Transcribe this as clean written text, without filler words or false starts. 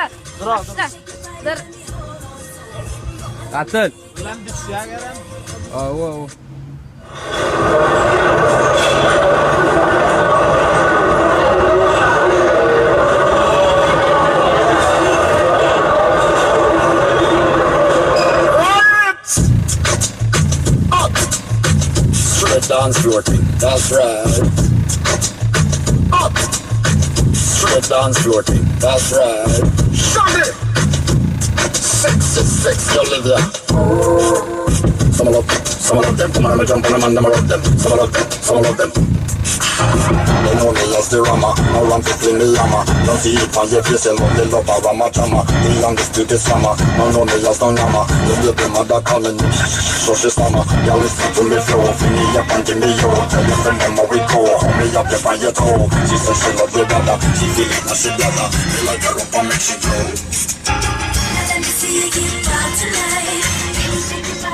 आता तर कातल Lan düşüyor gelen. हो To the dance floor thing, that's right. Up to the dance floor thing, that's right. Shut it! Sexy, Olivia. Some of them, come on, I'm jump on them and I'm rock them. Some of them. They know me as the Rama, no run to fling the llama. Don't see it on your face, and they love a Rama drama. The undisputed summer, no know me as no Nama. The baby mother calling me, so she summer. Y'all listen to me flow, fill me up and give me yo. Tell your friend them how we go, hold me up if I your toe. She says she love your brother, she feel it now she brother. They like her up and make she glow. Let me see you get wild tonight.